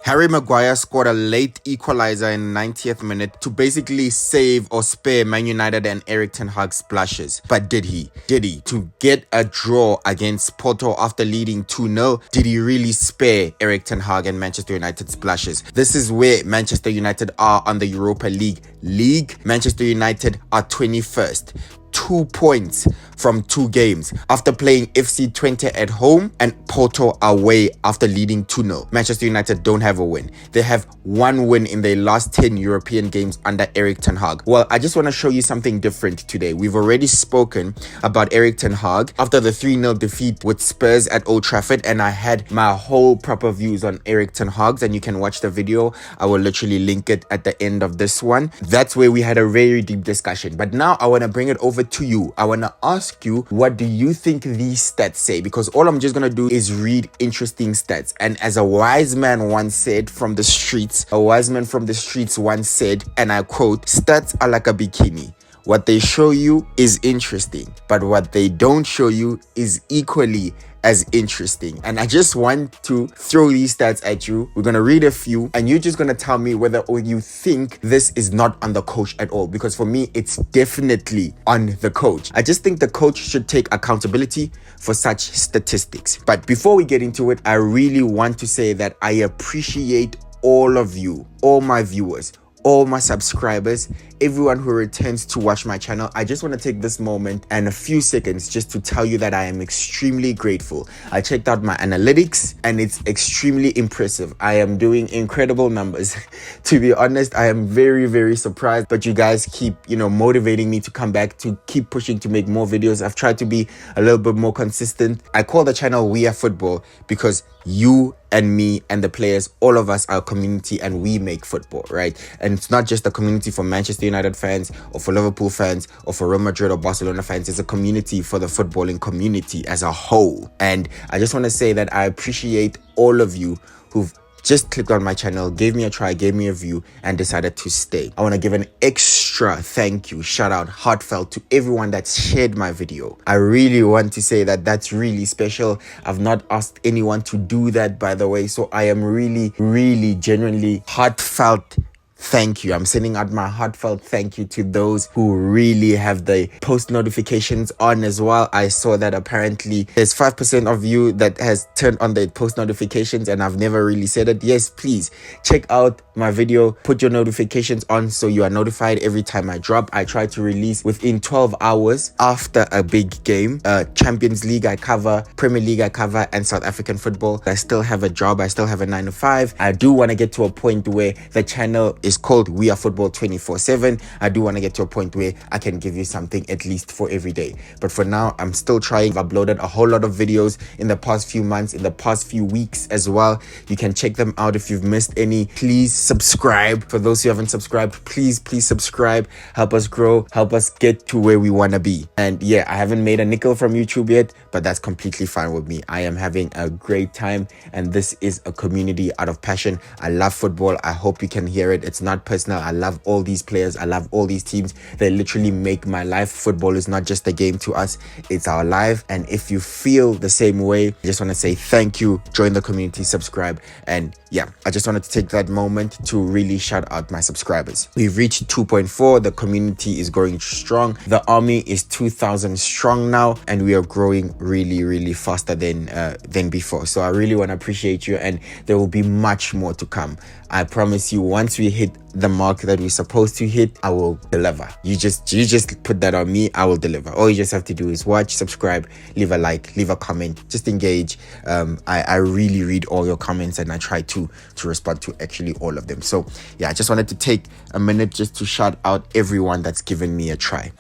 Harry Maguire scored a late equalizer in 90th minute to basically save or spare Man United and Erik ten Hag's splashes. But did he? Did he? To get a draw against Porto after leading 2-0, did he really spare Erik ten Hag and Manchester United splashes? This is where Manchester United are on the Europa League. Manchester United are 21st. 2 points from 2 games after playing FC Twente at home and Porto away after leading 2-0. Manchester United don't have a win. They have 1 win in their last 10 European games under Erik ten Hag. Well, I just want to show you something different today. We've already spoken about Erik ten Hag after the 3-0 defeat with Spurs at Old Trafford, and I had my whole proper views on Erik ten Hag, and you can watch the video. I will literally link it at the end of this one. That's where we had a very deep discussion. But now I want to bring it over to you. I want to ask you, what do you think these stats say? Because all I'm just going to do is read interesting stats. And as a wise man once said from the streets, once said, and I quote, "Stats are like a bikini. What they show you is interesting, but what they don't show you is equally as interesting." And I just want to throw these stats at you. We're going to read a few and you're just going to tell me whether or you think this is not on the coach at all. Because for me, it's definitely on the coach. I just think the coach should take accountability for such statistics. But before we get into it, I really want to say that I appreciate all of you, all my viewers, all my subscribers, everyone who returns to watch my channel. I just want to take this moment and a few seconds just to tell you that I am extremely grateful. I checked out my analytics and it's extremely impressive. I am doing incredible numbers. To be honest, I am very, very surprised, but you guys keep, motivating me to come back, to keep pushing to make more videos. I've tried to be a little bit more consistent. I call the channel We Are Football because you and me and the players, all of us are a community and we make football, right? And it's not just a community for Manchester United fans or for Liverpool fans or for Real Madrid or Barcelona fans. It's a community for the footballing community as a whole. And I just want to say that I appreciate all of you who've just clicked on my channel, gave me a try, gave me a view, and decided to stay. I want to give an extra thank you, shout out, heartfelt to everyone that shared my video. I really want to say that that's really special. I've not asked anyone to do that, by the way. So I am really, really genuinely heartfelt thank you. I'm sending out my heartfelt thank you to those who really have the post notifications on as well. I saw that apparently there's 5% of you that has turned on the post notifications and I've never really said it. Yes, please check out my video, put your notifications on so you are notified every time I drop. I try to release within 12 hours after a big game. Champions League I cover, Premier League I cover, and South African football. I still have a job. I still have a 9 to 5. I do want to get to a point where the channel is called We Are Football 24/7. I do want to get to a point where I can give you something at least for every day. But for now, I'm still trying. I've uploaded a whole lot of videos in the past few months, in the past few weeks as well. You can check them out if you've missed any. Please subscribe. For those who haven't subscribed, please subscribe. Help us grow. Help us get to where we want to be. And yeah, I haven't made a nickel from YouTube yet, but that's completely fine with me. I am having a great time and this is a community out of passion. I love football. I hope you can hear it. It's not personal. I love all these players. I love all these teams. They literally make my life. Football is not just a game to us. It's our life. And if you feel the same way, I just want to say thank you. Join the community, subscribe. And yeah, I just wanted to take that moment to really shout out my subscribers. We've reached 2.4. The community is growing strong. The army is 2,000 strong now, and we are growing really faster than before. So I really want to appreciate you, and there will be much more to come. I promise you, once we hit the mark that we're supposed to hit, I will deliver. You just put that on me. I will deliver. All you just have to do is watch, subscribe, leave a like, leave a comment, just engage. I really read all your comments and I try to respond to actually all of them. So yeah, I just wanted to take a minute just to shout out everyone that's given me a try.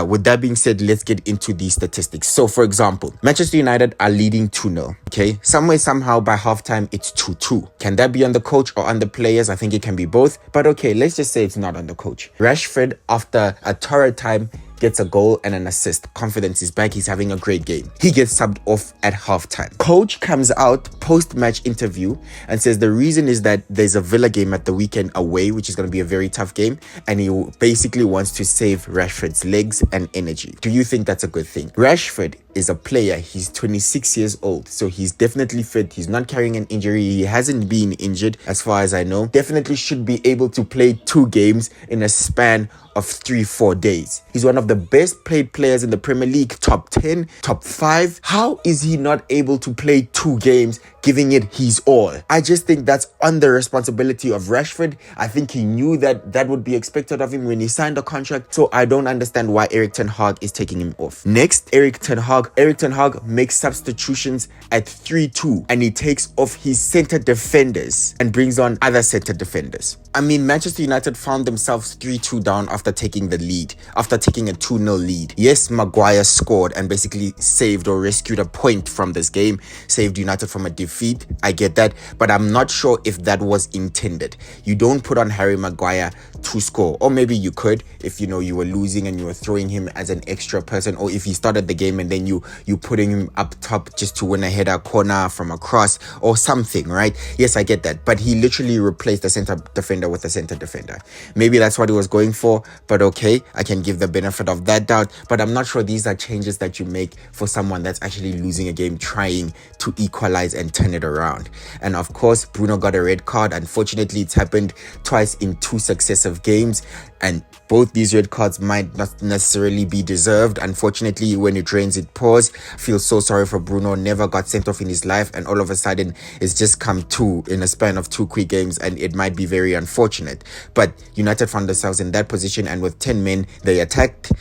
With that being said, let's get into these statistics. So for example, Manchester United are leading 2-0. Okay, somehow by halftime it's 2-2. Can that be on the coach or on the players? I think it can be both, but okay, let's just say it's not on the coach. Rashford, after a torrid time, gets a goal and an assist. Confidence is back. He's having a great game. He gets subbed off at halftime. Coach comes out post-match interview and says the reason is that there's a Villa game at the weekend away, which is going to be a very tough game, and he basically wants to save Rashford's legs and energy. Do you think that's a good thing? Rashford is a player. He's 26 years old, so he's definitely fit. He's not carrying an injury. He hasn't been injured as far as I know. Definitely should be able to play 2 games in a span of 3-4 days. He's one of the best paid players in the Premier League, top 10, top 5. How is he not able to play 2 games, giving it his all? I just think that's on the responsibility of Rashford. I think he knew that that would be expected of him when he signed the contract, so I don't understand why Erik ten Hag is taking him off. Next, Erik ten Hag makes substitutions at 3-2 and he takes off his center defenders and brings on other center defenders. I mean, Manchester United found themselves 3-2 down after taking the lead, after taking a 2-0 lead. Yes, Maguire scored and basically saved or rescued a point from this game, saved United from a defeat. I get that, but I'm not sure if that was intended. You don't put on Harry Maguire to score, or maybe you could if you were losing and you were throwing him as an extra person, or if he started the game and then you putting him up top just to win a header corner from a cross or something, right? Yes, I get that, but he literally replaced the center defender with a center defender. Maybe that's what he was going for, but okay, I can give the benefit of that doubt, but I'm not sure these are changes that you make for someone that's actually losing a game, trying to equalize and turn it around. And of course, Bruno got a red card. Unfortunately, it's happened twice in 2 successive games, and both these red cards might not necessarily be deserved. Unfortunately, when it rains, it pours. I feel so sorry for Bruno. Never got sent off in his life, and all of a sudden it's just come 2 in a span of 2 quick games, and it might be very unfortunate. But United found themselves in that position, and with 10 men, they attacked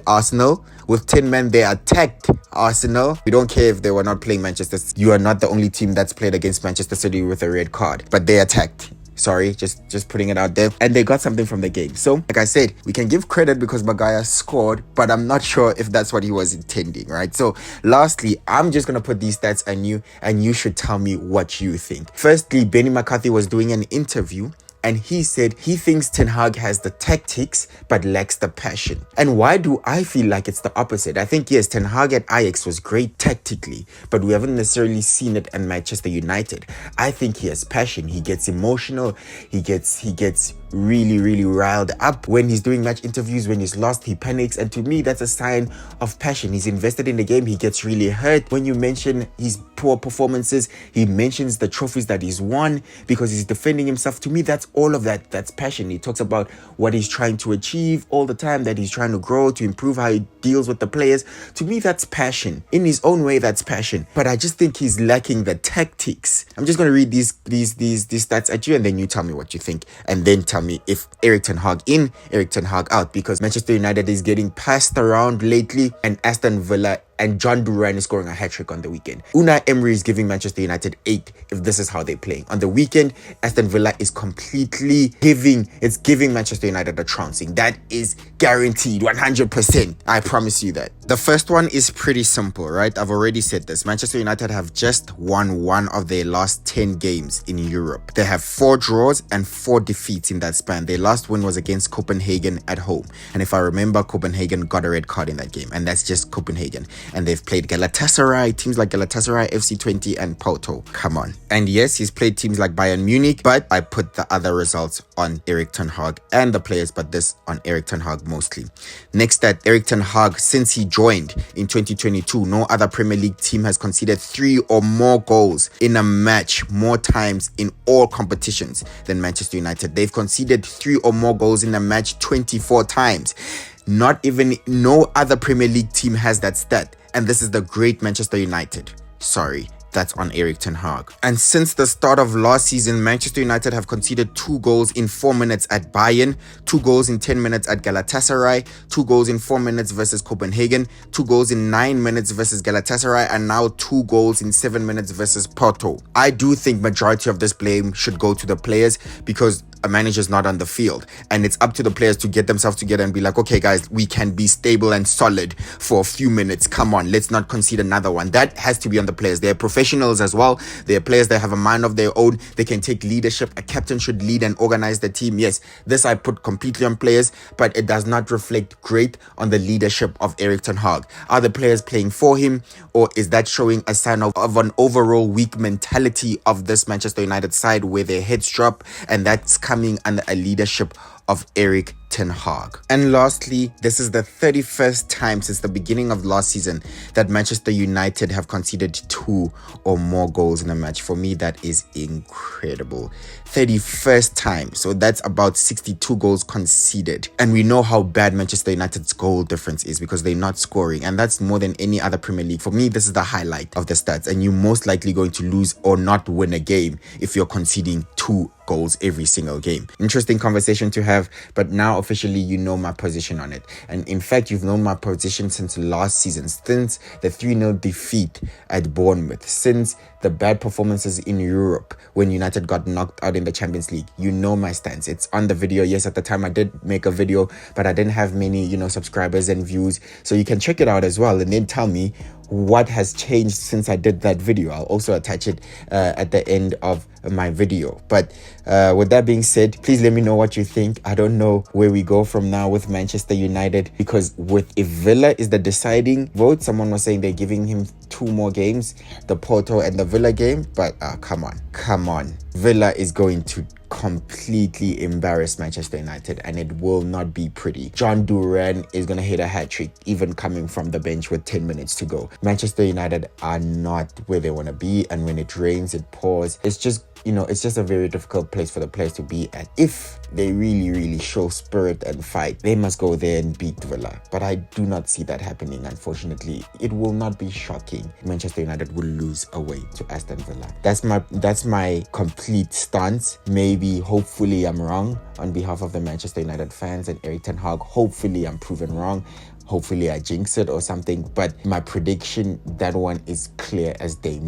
Arsenal. With 10 men, they attacked Arsenal. We don't care if they were not playing Manchester City. You are not the only team that's played against Manchester City with a red card, but they attacked. Sorry, just putting it out there. And they got something from the game. So, like I said, we can give credit because Maguire scored, but I'm not sure if that's what he was intending, right? So, lastly, I'm just going to put these stats on you, and you should tell me what you think. Firstly, Benny McCarthy was doing an interview, and he said he thinks Ten Hag has the tactics but lacks the passion. And why do I feel like it's the opposite? I think, yes, Ten Hag at Ajax was great tactically, but we haven't necessarily seen it at Manchester United. I think he has passion. He gets emotional. He gets really, really riled up when he's doing match interviews. When he's lost, he panics, and to me, that's a sign of passion. He's invested in the game. He gets really hurt when you mention his poor performances. He mentions the trophies that he's won because he's defending himself. To me, that's all of that's passion. He talks about what he's trying to achieve all the time, that he's trying to grow, to improve how he deals with the players. To me, that's passion. In his own way, that's passion. But I just think he's lacking the tactics. I'm just going to read these stats at you, and then you tell me what you think, and then tell me if Erik ten Hag in, Erik ten Hag out, because Manchester United is getting passed around lately, and Aston Villa and John Duran is scoring a hat-trick on the weekend. Unai Emery is giving Manchester United 8 if this is how they're playing. On the weekend, Aston Villa is completely giving Manchester United a trouncing. That is guaranteed, 100%. I promise you that. The first one is pretty simple, right? I've already said this. Manchester United have just won 1 of their last 10 games in Europe. They have 4 draws and 4 defeats in that span. Their last win was against Copenhagen at home. And if I remember, Copenhagen got a red card in that game. And that's just Copenhagen. And they've played Galatasaray, teams like Galatasaray, FC20 and Porto. Come on. And yes, he's played teams like Bayern Munich, but I put the other results on Erik ten Hag and the players, but this on Erik ten Hag mostly. Next, that Erik ten Hag, since he joined in 2022, no other Premier League team has conceded 3 or more goals in a match more times in all competitions than Manchester United. They've conceded 3 or more goals in a match 24 times. No other Premier League team has that stat. And this is the great Manchester United. Sorry, that's on Erik ten Hag. And since the start of last season, Manchester United have conceded 2 goals in 4 minutes at Bayern, 2 goals in 10 minutes at Galatasaray, 2 goals in 4 minutes versus Copenhagen, 2 goals in 9 minutes versus Galatasaray, and now 2 goals in 7 minutes versus Porto. I do think majority of this blame should go to the players because a manager's not on the field, and it's up to the players to get themselves together and be like, okay guys, we can be stable and solid for a few minutes. Come on, let's not concede another one. That has to be on the players. They're professionals as well. They're players that have a mind of their own. They can take leadership. A captain should lead and organize the team. Yes, this I put completely on players, but it does not reflect great on the leadership of Erik ten Hag. Are the players playing for him, or is that showing a sign of an overall weak mentality of this Manchester United side where their heads drop, and that's coming under a leadership of Erik Ten Hag. And lastly, this is the 31st time since the beginning of last season that Manchester United have conceded 2 or more goals in a match. For me, that is incredible. 31st time. So that's about 62 goals conceded. And we know how bad Manchester United's goal difference is because they're not scoring. And that's more than any other Premier League. For me, this is the highlight of the stats. And you're most likely going to lose or not win a game if you're conceding 2 goals every single game. Interesting conversation to have, but now officially you know my position on it. And in fact, you've known my position since last season, since the 3-0 defeat at Bournemouth, since the bad performances in Europe when United got knocked out in the Champions League. You know my stance. It's on the video. Yes, at the time I did make a video, but I didn't have many, subscribers and views. So you can check it out as well and then tell me what has changed since I did that video. I'll also attach it at the end of my video. But with that being said, please let me know what you think. I don't know where we go from now with Manchester United, because if Villa is the deciding vote, someone was saying they're giving him 2 more games, the Porto and the Villa game. But come on. Villa is going to completely embarrass Manchester United, and it will not be pretty. John Duran is going to hit a hat-trick, even coming from the bench with 10 minutes to go. Manchester United are not where they want to be, and when it rains, it pours. It's just a very difficult place for the players to be at. If they really show spirit and fight, they must go there and beat Villa. But I do not see that happening, unfortunately. It will not be shocking. Manchester United will lose away to Aston Villa. That's my complete stance. Maybe, hopefully, I'm wrong on behalf of the Manchester United fans and Erik ten Hag. Hopefully, I'm proven wrong. Hopefully, I jinx it or something. But my prediction, that one is clear as day.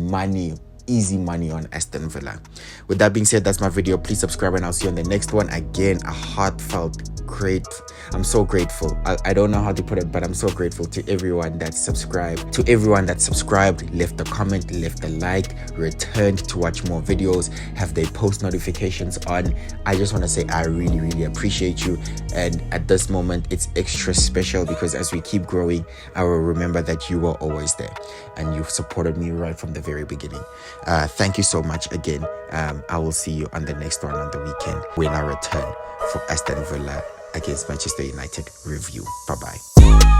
Easy money on Aston Villa. With that being said, that's my video. Please subscribe and I'll see you on the next one. Again, a heartfelt I'm so grateful. I don't know how to put it, but I'm so grateful to everyone that subscribed. Left a comment, left a like, returned to watch more videos, have their post notifications on. I just want to say I really appreciate you. And at this moment, it's extra special because as we keep growing, I will remember that you were always there and you've supported me right from the very beginning. Thank you so much again. I will see you on the next one on the weekend when I return for Aston Villa against Manchester United review. Bye-bye.